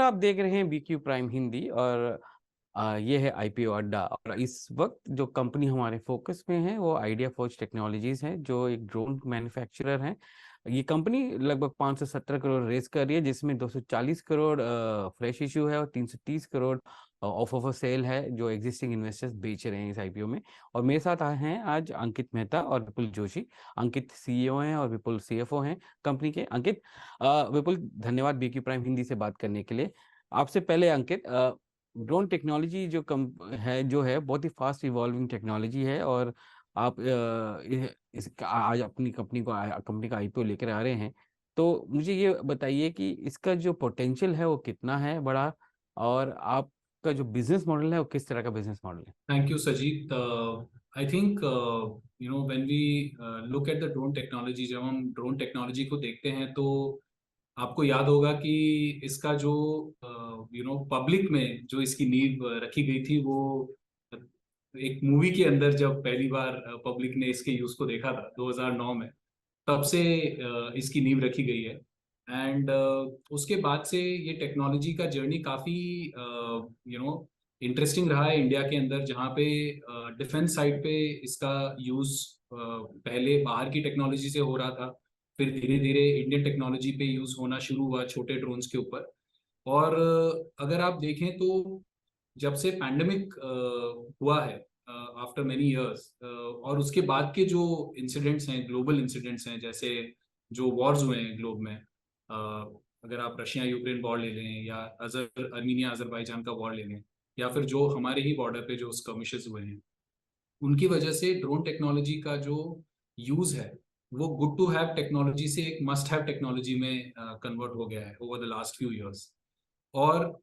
आप देख रहे हैं बीक्यू प्राइम हिंदी और ये है आईपीओ अड्डा। और इस वक्त जो कंपनी हमारे फोकस में है वो आइडिया फोर्ज टेक्नोलॉजीज है, जो एक ड्रोन मैन्युफैक्चरर है। ये कंपनी लगभग 517 करोड़ रेस कर रही है, जिसमें 240 करोड़ फ्रेश इशू है और 330 करोड़ ऑफ ऑफ सेल है, जो एग्जिस्टिंग इन्वेस्टर्स बेच रहे हैं इस आईपीओ में। और मेरे साथ आए हैं आज अंकित मेहता और विपुल जोशी। अंकित सीईओ हैं और विपुल सीएफओ हैं कंपनी के। अंकित, विपुल, धन्यवाद बीक्यू प्राइम हिंदी से बात करने के लिए। आपसे पहले अंकित, ड्रोन टेक्नोलॉजी जो है बहुत ही फास्ट इवॉल्विंग टेक्नोलॉजी है, और आप आज अपनी कंपनी का आईपीओ लेकर आ रहे हैं। तो मुझे ये बताइए कि इसका जो पोटेंशियल है वो कितना है बड़ा, और आपका जो बिजनेस मॉडल है वो किस तरह का बिजनेस मॉडल है। Thank you, Sajid. I think when we look at the drone technology, जब हम ड्रोन टेक्नोलॉजी को देखते हैं तो आपको याद होगा कि इसका जो पब्लिक में जो इसकी नींव रखी गई थी वो एक मूवी के अंदर जब पहली बार पब्लिक ने इसके यूज को देखा था 2009 में, तब से इसकी नींव रखी गई है। एंड उसके बाद से ये टेक्नोलॉजी का जर्नी काफी इंटरेस्टिंग रहा है इंडिया के अंदर, जहाँ पे डिफेंस साइड पे इसका यूज पहले बाहर की टेक्नोलॉजी से हो रहा था, फिर धीरे धीरे इंडियन टेक्नोलॉजी पे यूज होना शुरू हुआ छोटे ड्रोन्स के ऊपर। और अगर आप देखें तो जब से पैंडेमिक हुआ है आफ्टर मेनी इयर्स, और उसके बाद के जो इंसिडेंट्स हैं, ग्लोबल इंसिडेंट्स हैं, जैसे जो वॉर्स हुए हैं ग्लोब में, अगर आप रशिया यूक्रेन वॉर ले लें या अर्मीनिया अजरबैजान का वॉर ले लें, या फिर जो हमारे ही बॉर्डर पे जो स्कर्मिशेस हुए हैं, उनकी वजह से ड्रोन टेक्नोलॉजी का जो यूज है वो गुड टू हैव टेक्नोलॉजी से एक मस्ट हैव टेक्नोलॉजी में कन्वर्ट हो गया है over the last few years. और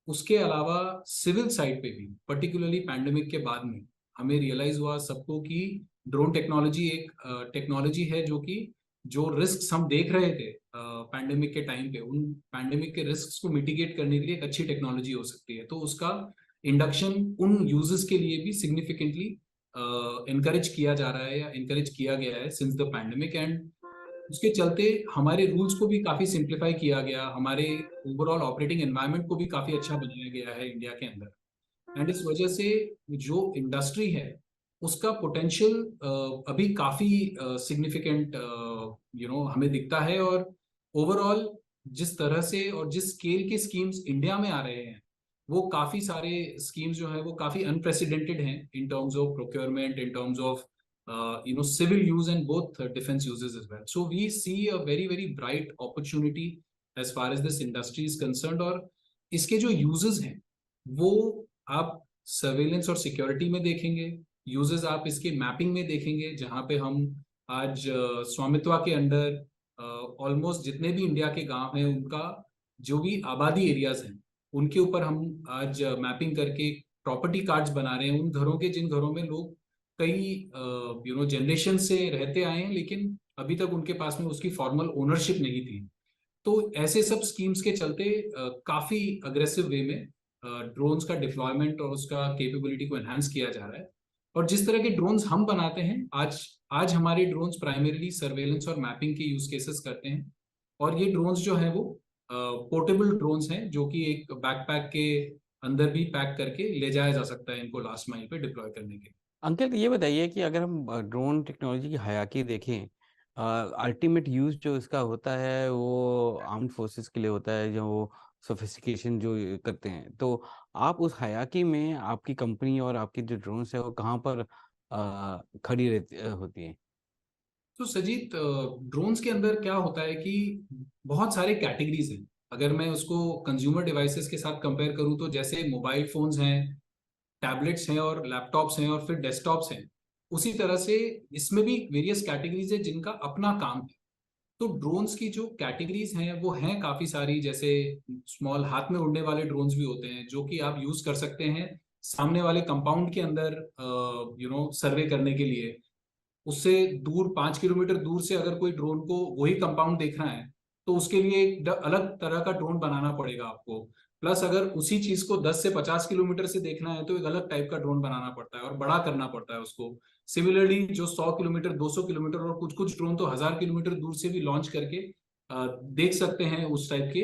उसके अलावा सिविल साइड पे भी, पर्टिकुलरली पैंडेमिक के बाद में, हमें रियलाइज हुआ सबको कि ड्रोन टेक्नोलॉजी एक टेक्नोलॉजी है जो कि जो रिस्क हम देख रहे थे पैंडेमिक के टाइम पे, उन पैंडेमिक के रिस्क को मिटिगेट करने के लिए एक अच्छी टेक्नोलॉजी हो सकती है। तो उसका इंडक्शन उन यूजर्स के लिए भी सिग्निफिकेंटली इनकरेज किया जा रहा है या इनकरेज किया गया है सिंस द पैंडेमिक। एंड उसके चलते हमारे रूल्स को भी काफी सिंप्लीफाई किया गया, हमारे ओवरऑल ऑपरेटिंग एनवायरनमेंट को भी काफी अच्छा बनाया गया है इंडिया के अंदर। एंड इस वजह से जो इंडस्ट्री है उसका पोटेंशियल अभी काफी सिग्निफिकेंट हमें दिखता है। और ओवरऑल जिस तरह से और जिस स्केल के स्कीम्स इंडिया में आ रहे हैं, वो काफी सारे स्कीम्स जो है वो काफी अनप्रेसिडेंटेड हैं in terms of procurement, in terms of civil use and both defense uses as well. So we see a very very bright opportunity as far as this industry is concerned। और इसके जो uses हैं वो आप surveillance और security में देखेंगे, uses आप इसके मैपिंग में देखेंगे, जहाँ पे हम आज स्वामित्व के अंडर ऑलमोस्ट जितने भी इंडिया के गांव हैं उनका जो भी आबादी एरियाज हैं उनके ऊपर हम आज मैपिंग करके प्रॉपर्टी कार्ड्स बना रहे हैं, उन घरों के जिन घरों में लोग कई जनरेशन से रहते आए हैं लेकिन अभी तक उनके पास में उसकी फॉर्मल ओनरशिप नहीं थी। तो ऐसे सब स्कीम्स के चलते काफी अग्रेसिव वे में ड्रोन्स का डिप्लॉयमेंट और उसका कैपेबिलिटी को एनहांस किया जा रहा है। और जिस तरह के ड्रोन्स हम बनाते हैं आज आज हमारे ड्रोन्स प्राइमरीली सर्वेलेंस और मैपिंग के यूज केसेस करते हैं। और ये ड्रोन्स जो है वो पोर्टेबल ड्रोन्स हैं, जो कि एक बैकपैक के अंदर भी पैक करके ले जाया जा सकता है इनको लास्ट माइल पे डिप्लॉय करने के लिए। अंकित, ये बताइए कि अगर हम ड्रोन टेक्नोलॉजी की हायरार्की देखें, अल्टीमेट यूज जो इसका होता है वो आर्म्ड फोर्सेस के लिए होता है, जो वो सोफिस्टिकेशन जो ये करते हैं। तो आप उस हायरार्की में आपकी कंपनी और आपकी जो ड्रोन्स है वो कहाँ पर खड़ी रहती होती है। तो सजीत, ड्रोन्स के अंदर क्या होता है कि बहुत सारे कैटेगरीज हैं। अगर मैं उसको कंज्यूमर डिवाइसेस के साथ कंपेयर करूं तो जैसे मोबाइल फोन्स हैं, टैबलेट्स हैं और लैपटॉप्स हैं और फिर डेस्कटॉप्स हैं, उसी तरह से इसमें भी वेरियस कैटेगरीज है जिनका अपना काम है। तो ड्रोन्स की जो कैटेगरीज हैं वो हैं काफी सारी। जैसे स्मॉल हाथ में उड़ने वाले ड्रोन्स भी होते हैं जो कि आप यूज कर सकते हैं सामने वाले कंपाउंड के अंदर सर्वे करने के लिए। उससे दूर 5 किलोमीटर दूर से अगर कोई ड्रोन को वही कंपाउंड देखना है तो उसके लिए एक अलग तरह का ड्रोन बनाना पड़ेगा आपको। प्लस अगर उसी चीज को 10 से 50 किलोमीटर से देखना है तो एक अलग टाइप का ड्रोन बनाना पड़ता है और बड़ा करना पड़ता है उसको। सिमिलरली जो 100 किलोमीटर 200 किलोमीटर और कुछ कुछ ड्रोन तो 1000 किलोमीटर दूर से भी लॉन्च करके देख सकते हैं उस टाइप के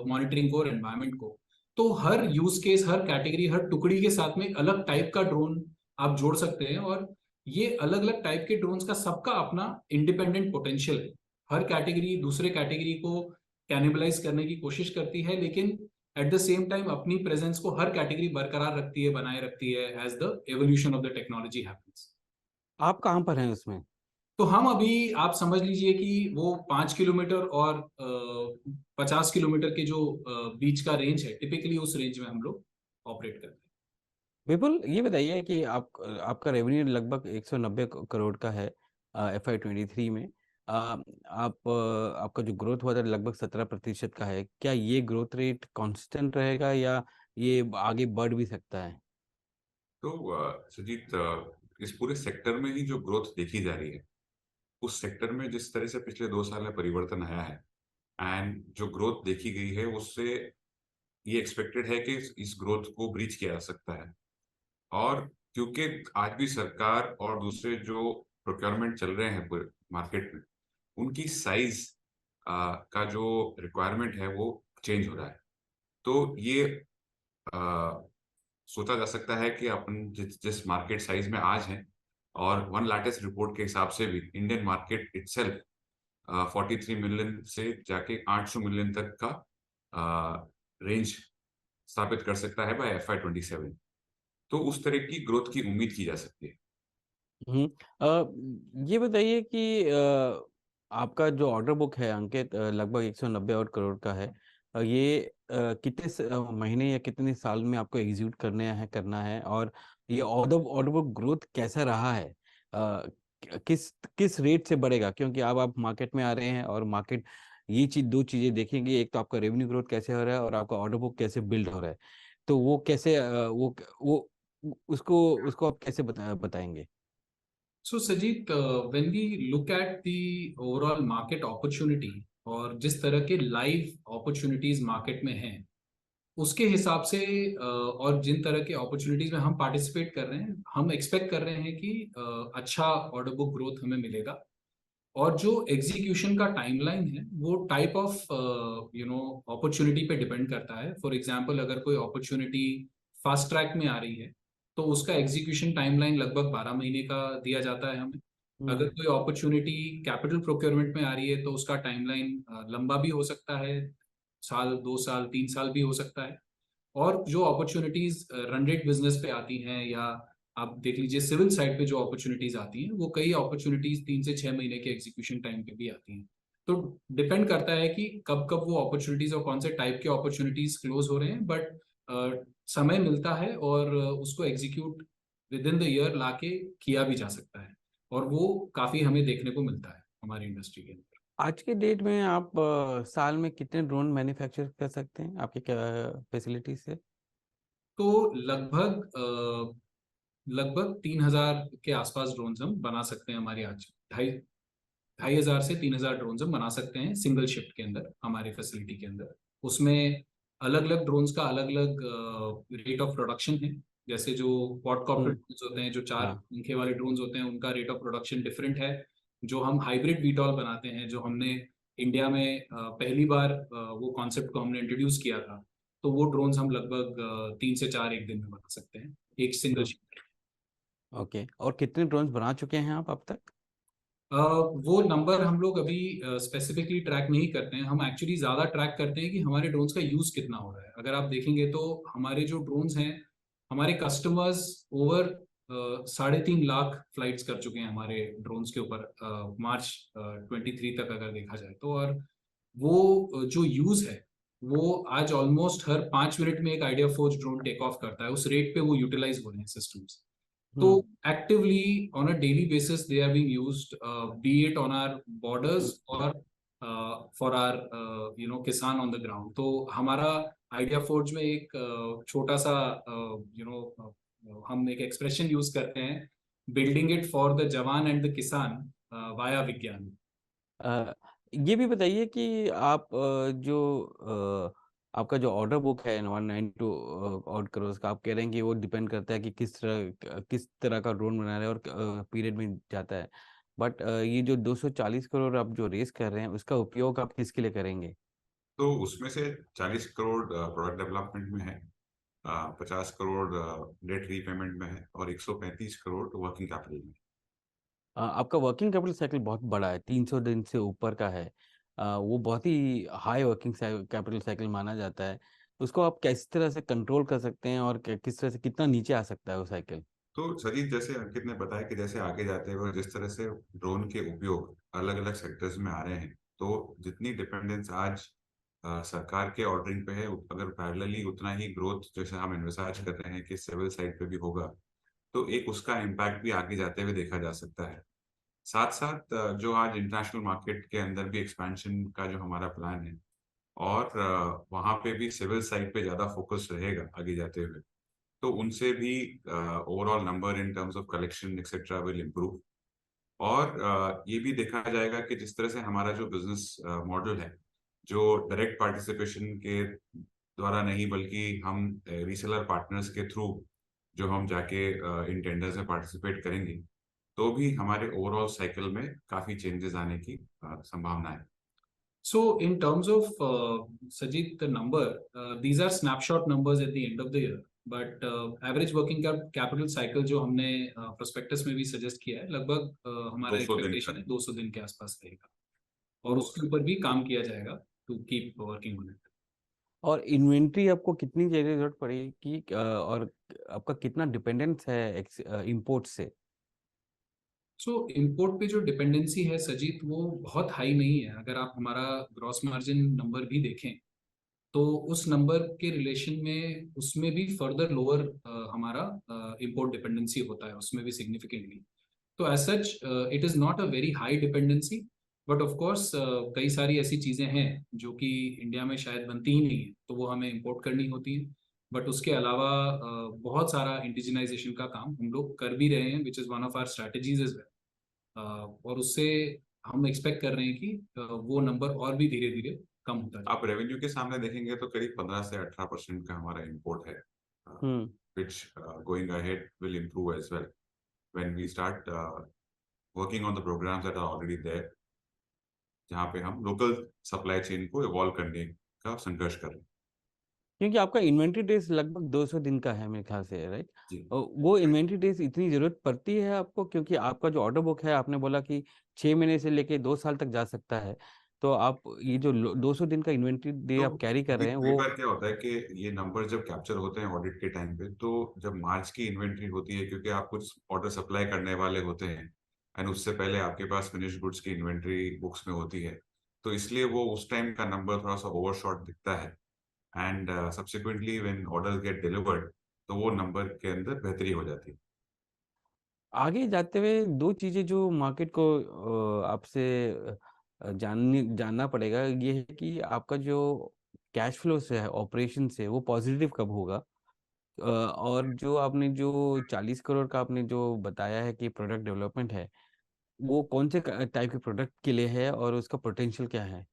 मॉनिटरिंग को और एनवायरनमेंट को। तो हर यूज केस, हर कैटेगरी, हर टुकड़ी के साथ में एक अलग टाइप का ड्रोन आप जोड़ सकते हैं, और ये अलग अलग टाइप के ड्रोन्स का सबका अपना इंडिपेंडेंट पोटेंशियल है। हर कैटेगरी दूसरे कैटेगरी को कैनिबलाइज करने की कोशिश करती है, लेकिन एट द सेम टाइम अपनी प्रेजेंस को हर कैटेगरी बरकरार रखती है, बनाए रखती है as the evolution of the technology happens. आप कहाँ पर हैं उसमें? तो हम अभी, आप समझ लीजिए कि वो 5 किलोमीटर और 50 किलोमीटर के जो बीच का रेंज है, टिपिकली उस रेंज में हम लोग ऑपरेट करते हैं। बिल्कुल, ये बताइए कि आपका रेवेन्यू लगभग 190 करोड़ का है FY23 में। आपका जो ग्रोथ हुआ था लगभग 17% का है। क्या ये ग्रोथ रेट कांस्टेंट रहेगा या ये आगे बढ़ भी सकता है? तो सुजीत, इस पूरे सेक्टर में ही जो ग्रोथ देखी जा रही है, उस सेक्टर में जिस तरह से पिछले 2 साल में परिवर्तन आया है एंड जो ग्रोथ देखी गई है, उससे ये एक्सपेक्टेड है कि इस ग्रोथ को ब्रीच किया जा सकता है। और क्योंकि आज भी सरकार और दूसरे जो प्रोक्योरमेंट चल रहे हैं पूरे मार्केट में, उनकी साइज का जो रिक्वायरमेंट है वो चेंज हो रहा है। तो ये सोचा जा सकता है कि अपन जिस जिस मार्केट साइज में आज हैं, और वन लाटेस्ट रिपोर्ट के हिसाब से भी इंडियन मार्केट इटसेल्फ 43 मिलियन से जाके 800 मिलियन तक का रेंज स्थापित कर सकता है बाय FY27। तो उस तरह की ग्रोथ की उम्मीद की जा सकती है। ये बताइए कि आपका जो ऑर्डर बुक है अंकित, लगभग 190 और करोड़ का है। ये कितने महीने या कितने साल में आपको एग्जीक्यूट करना है, और ये ऑर्डर बुक ग्रोथ कैसा रहा है? किस किस रेट से बढ़ेगा? क्योंकि अब आप मार्केट में आ रहे हैं और मार्केट ये चीज, दो चीजें देखेंगे, एक तो आपका रेवेन्यू ग्रोथ कैसे हो रहा है और आपका ऑर्डर बुक कैसे बिल्ड हो रहा है। तो वो कैसे वो उसको उसको आप कैसे बताएंगे? So Sajeet, when we look at the overall market opportunity, और जिस तरह के लाइव अपॉर्चुनिटीज मार्केट में हैं, उसके हिसाब से और जिन तरह के अपॉर्चुनिटीज में हम पार्टिसिपेट कर रहे हैं, हम एक्सपेक्ट कर रहे हैं कि अच्छा ऑर्डर बुक ग्रोथ हमें मिलेगा। और जो एग्जीक्यूशन का टाइमलाइन है, वो टाइप ऑफ अपॉर्चुनिटी पे डिपेंड करता है। फॉर एग्जांपल, अगर कोई अपॉर्चुनिटी फास्ट ट्रैक में आ रही है, तो उसका एग्जीक्यूशन टाइमलाइन लगभग 12 महीने का दिया जाता है हमें। अगर कोई अपॉर्चुनिटी कैपिटल प्रोक्योरमेंट में आ रही है, तो उसका टाइमलाइन लंबा भी हो सकता है, साल, 2 साल, 3 साल भी हो सकता है। और जो अपॉर्चुनिटीज रन रेट बिजनेस पे आती हैं, या आप देख लीजिए सिविल साइड पे जो अपॉर्चुनिटीज आती हैं, वो कई अपॉर्चुनिटीज 3 से 6 महीने के एग्जीक्यूशन टाइम पे भी आती हैं। तो डिपेंड करता है कि कब कब वो अपॉर्चुनिटीज और कौन से टाइप के अपॉर्चुनिटीज क्लोज हो रहे हैं, बट समय मिलता है, और उसको execute with in the year लाके किया भी जा सकता है, और वो काफी हमें देखने को मिलता है हमारी इंडस्ट्री के अंदर। आज के डेट में आप साल में कितने ड्रोन मैन्युफैक्चर कर सकते हैं आपके क्या फैसिलिटी से? तो लगभग 3,000 के आसपास ड्रोन्स हम बना सकते हैं हमारे आज। ढाई 2,500 से 3,000 ड्रोन्स हम बना सकते हैं सिंगल शिफ्ट के अंदर, हमारे फैसिलिटी के अंदर। उसमें अलग अलग ड्रोन्स का अलग अलग रेट ऑफ प्रोडक्शन है। जैसे जो क्वाडकॉप्टर हम्म। ड्रोन्स होते हैं, जो 4 हाँ। पंखे वाले ड्रोन्स होते हैं, उनका रेट ऑफ प्रोडक्शन डिफरेंट है। जो हम हाइब्रिड वीटॉल बनाते हैं, जो हमने इंडिया में पहली बार वो कॉन्सेप्ट को हमने इंट्रोड्यूस किया था, तो वो ड्रोन्स हम लगभग 3 से 4 एक दिन में बना सकते हैं, एक सिंगल शिफ्ट। ओके, और कितने ड्रोन्स बना चुके हैं आप अब तक? वो नंबर हम लोग अभी स्पेसिफिकली ट्रैक नहीं करते हैं। हम एक्चुअली ज़्यादा ट्रैक करते हैं कि हमारे ड्रोन्स का यूज़ कितना हो रहा है। अगर आप देखेंगे तो हमारे जो ड्रोन्स हैं, हमारे कस्टमर्स ओवर 3.5 लाख फ्लाइट्स कर चुके हैं हमारे ड्रोन्स के ऊपर, मार्च 23 तक अगर देखा जाए तो। और वो जो यूज़ है, वो आज ऑलमोस्ट हर 5 मिनट में एक ideaForge drone take off करता है। उस रेट पे वो यूटिलाइज हो रहे हैं systems. So hmm. actively on a daily basis they are being used, be it on our borders or for our किसान on the ground। तो हमारा आइडिया फोर्ज में एक छोटा सा हम एक एक्सप्रेशन यूज करते हैं, बिल्डिंग इट फॉर द जवान एंड द किसान वाया विज्ञान। अ, ये भी बताइए कि आप आपका जो ऑर्डर बुक है 192 और करोड़ का, आप कह रहे हैं कि वो डिपेंड करता है कि किस तरह का ड्रोन बना रहे हैं और पीरियड में जाता है। बट ये जो 240 करोड़ आप जो रेस कर रहे हैं उसका उपयोग आप किसके लिए करेंगे? तो उसमें से 40 करोड़ प्रोडक्ट डेवलपमेंट में है, 50 करोड़ डेट रीपेमेंट में है और 135 करोड़ वर्किंग कैपिटल में। आपका वर्किंग कैपिटल साइकिल बहुत बड़ा है, 300 दिन से ऊपर का है। वो बहुत ही हाई वर्किंग कैपिटल साइकिल माना जाता है। उसको आप किस तरह से कंट्रोल कर सकते हैं और किस तरह से कितना नीचे आ सकता है वो साइकिल? तो सजीत, जैसे अंकित ने बताया कि जैसे आगे जाते हुए जिस तरह से ड्रोन के उपयोग अलग अलग सेक्टर्स में आ रहे हैं, तो जितनी डिपेंडेंस आज सरकार के ऑर्डरिंग पे है, अगर पैरेलली उतना ही ग्रोथ जैसे हम इन्विसाज कर रहे हैं कि सिविल साइड पे भी होगा, तो एक उसका इम्पैक्ट भी आगे जाते हुए देखा जा सकता है। साथ साथ जो आज इंटरनेशनल मार्केट के अंदर भी एक्सपेंशन का जो हमारा प्लान है, और वहाँ पे भी सिविल साइड पे ज़्यादा फोकस रहेगा आगे जाते हुए, तो उनसे भी overall number in terms of collection etcetera will improve. और ये भी देखा जाएगा कि जिस तरह से हमारा जो बिजनेस मॉडल है, जो डायरेक्ट पार्टिसिपेशन के द्वारा नहीं बल्कि हम रीसेलर पार्टनर्स के थ्रू जो हम जाके इन टेंडर्स में पार्टिसिपेट करेंगे, तो भी हमारे ओवरऑल साइकिल में काफी चेंजेस आने की संभावना है। So in terms of Sajid, the number, these are snapshot numbers at the end of the year. But average working capital cycle जो हमने prospectus में भी suggest किया है, लगभग हमारा 200 दिन expectation का। है 200 दिन के आसपास रहेगा, और उसके ऊपर भी काम किया जाएगा to keep working on it. और इन्वेंट्री आपको कितनी जरूरत पड़ेगी और आपका कितना डिपेंडेंस है इंपोर्ट से? सो इम्पोर्ट पे जो डिपेंडेंसी है सजीत, वो बहुत हाई नहीं है। अगर आप हमारा ग्रॉस मार्जिन नंबर भी देखें तो उस नंबर के रिलेशन में उसमें भी फर्दर लोअर हमारा इम्पोर्ट डिपेंडेंसी होता है, उसमें भी सिग्निफिकेंटली। तो as such it is not a very high dependency, but of course कई सारी ऐसी चीज़ें हैं जो कि इंडिया में शायद बनती ही नहीं है, तो वो हमें इम्पोर्ट करनी होती है। बट उसके अलावा बहुत सारा इंडिजिनाइजेशन का काम हम लोग कर भी रहे हैं, which is one of our strategies as well. और उससे हम एक्सपेक्ट कर रहे हैं कि वो नंबर और भी धीरे धीरे कम होता जाए। आप रेवेन्यू के सामने देखेंगे तो करीब 15 से 18% का हमारा इंपोर्ट है, हम्म। which going ahead will improve as well when we start working on the programs that are already there, जहाँ पे हम लोकल सप्लाई चेन को इवॉल्व करने का संघर्ष कर रहे हैं। क्योंकि आपका इन्वेंट्री डेज लगभग 200 दिन का है मेरे ख्याल से, राइट? जी। वो इन्वेंट्री डेज इतनी जरूरत पड़ती है आपको, क्योंकि आपका जो ऑर्डर बुक है आपने बोला कि 6 महीने से लेके 2 साल तक जा सकता है, तो आप ये जो 200 दिन का इन्वेंट्री डे तो आप कैरी कर रहे हैं कई वो। बार क्या होता है कि ये नंबर जब कैप्चर होते हैं ऑडिट के टाइम पे, तो जब मार्च की इन्वेंट्री होती है, क्योंकि आप कुछ ऑर्डर सप्लाई करने वाले होते हैं एंड उससे पहले आपके पास फिनिश गुड्स की इन्वेंट्री बुक्स में होती है, तो इसलिए वो उस टाइम का नंबर थोड़ा सा ओवरशॉट दिखता है। And subsequently when orders get delivered, तो वो नंबर के अंदर बेहतरी हो जाती है। आगे जाते हुए दो चीजें जो मार्केट को आपसे जानना पड़ेगा, ये है कि आपका जो कैश फ्लो से है ऑपरेशन से वो पॉजिटिव कब होगा, और जो आपने जो 40 करोड़ का आपने जो बताया है कि प्रोडक्ट डेवलपमेंट है, वो कौन से टाइप के प्रोडक्ट के लिए है और उसका पोटेंशियल क्या है?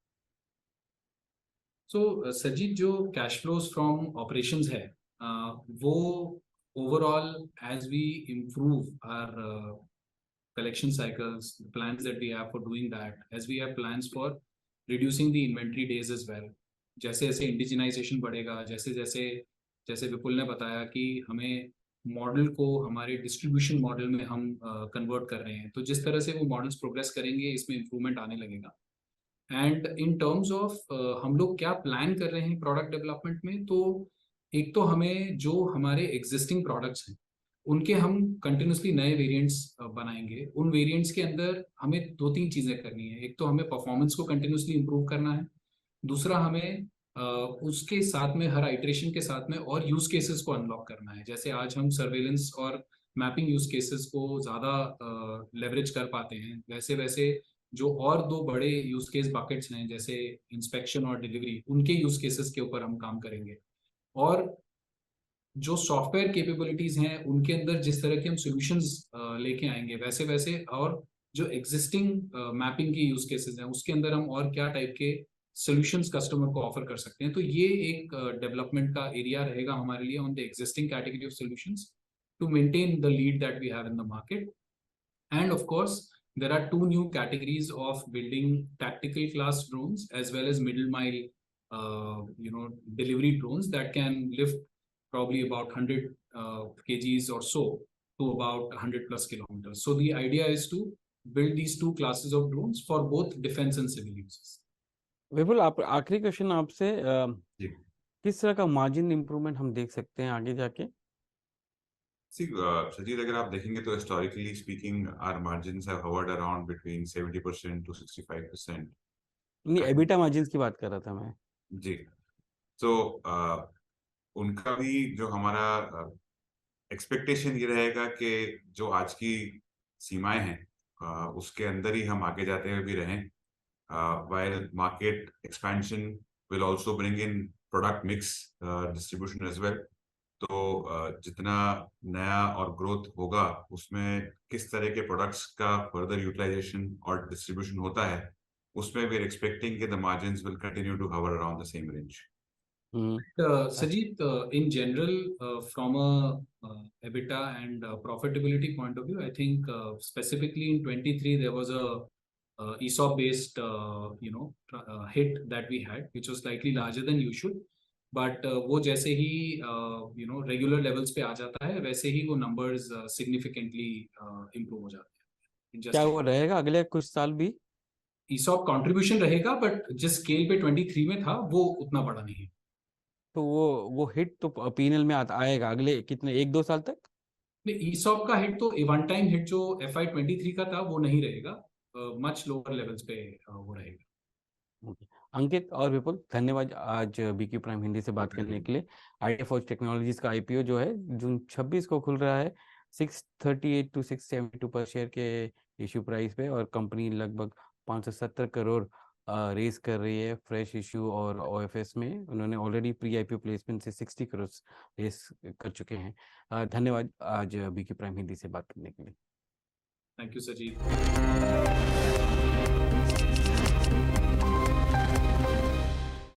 सो सजीत, जो कैश फ्लोज फ्रॉम ऑपरेशंस है, वो overall as we improve our collection cycles, the plans that we have for doing that, as we have plans for reducing the inventory days as well. जैसे जैसे indigenisation बढ़ेगा, जैसे जैसे जैसे विपुल ने बताया कि हमें मॉडल को हमारे डिस्ट्रीब्यूशन मॉडल में हम कन्वर्ट कर रहे हैं, तो जिस तरह से वो मॉडल्स प्रोग्रेस करेंगे इसमें इम्प्रूवमेंट आने लगेगा। एंड इन टर्म्स ऑफ हम लोग क्या प्लान कर रहे हैं प्रोडक्ट डेवलपमेंट में, तो एक तो हमें जो हमारे एग्जिस्टिंग प्रोडक्ट्स हैं उनके हम कंटिन्यूसली नए वेरिएंट्स बनाएंगे। उन वेरिएंट्स के अंदर हमें दो तीन चीज़ें करनी है। एक तो हमें परफॉर्मेंस को कंटिन्यूसली इंप्रूव करना है, दूसरा हमें उसके साथ में हर आइट्रेशन के साथ में और यूज केसेस को अनलॉक करना है। जैसे आज हम सर्वेलेंस और मैपिंग यूज केसेस को ज़्यादा लेवरेज कर पाते हैं, वैसे वैसे जो और दो बड़े यूज केस बकेट्स हैं जैसे इंस्पेक्शन और डिलीवरी, उनके यूज केसेस के ऊपर हम काम करेंगे। और जो सॉफ्टवेयर कैपेबिलिटीज हैं उनके अंदर जिस तरह के हम सॉल्यूशंस लेके आएंगे, वैसे वैसे और जो एग्जिस्टिंग मैपिंग की यूज केसेस हैं उसके अंदर हम और क्या टाइप के सॉल्यूशंस कस्टमर को ऑफर कर सकते हैं। तो ये एक डेवलपमेंट का एरिया रहेगा हमारे लिए on the existing category of solutions to maintain the lead that we have in the market. And of course there are two new categories of building tactical class drones as well as middle mile, delivery drones that can lift probably about 100 kgs or so to about 100 plus kilometers. So the idea is to build these two classes of drones for both defense and civil uses. विपुल, आप आखिरी question आपसे, जी। किस तरह का margin improvement हम देख सकते हैं आगे जाके? See, Sajid, अगर आप देखेंगे तो historically speaking, our margins have hovered around between 70% to 65%. नहीं, एबिटा मार्जिन्स की बात कर रहा था मैं। जी, तो उनका भी जो हमारा एक्सपेक्टेशन ये रहेगा कि जो आज की सीमाएं हैं उसके अंदर ही हम आगे जाते हुए भी रहें, while market expansion will also bring in product mix distribution as well. तो जितना नया और ग्रोथ होगा उसमें किस तरह के प्रोडक्ट्स का फर्दर यूटिलाइजेशन और डिस्ट्रीब्यूशन होता है, उसमें we are expecting that the margins will continue to hover around the same range. Sajid, in general, from a EBITDA and profitability point of view, I think specifically in 23 there was a ESOP based hit that we had, which was slightly larger than usual. But वो जैसे ही regular levels पे आ जाता है, वैसे ही वो numbers significantly improve हो जाते हैं. क्या वो रहेगा अगले कुछ साल भी? ESOP contribution रहेगा, but जिस scale पे 23 में था वो उतना बड़ा नहीं है. तो वो हिट तो P&L में आएगा अगले कितने 1-2 साल तक? ESOP का हिट तो वन टाइम हिट जो FY23 का था वो नहीं रहेगा, मच लोअर लेवल्स पे वो रहेगा. अंकित और विपुल, धन्यवाद आज बीक्यू प्राइम हिंदी से बात करने के लिए। आइडिया फॉर्ज टेक्नोलॉजीज का IPO जो है जून 26 को खुल रहा है 638 to 672 पर शेयर के इश्यू प्राइस पे, और कंपनी लगभग 570 करोड़ रेज कर रही है फ्रेश इश्यू और OFS में। उन्होंने ऑलरेडी प्री IPO प्लेसमेंट से 60 करोड़ रेज कर चुके हैं। धन्यवाद आज बीक्यू प्राइम हिंदी से बात करने के लिए। थैंक यू सजीव।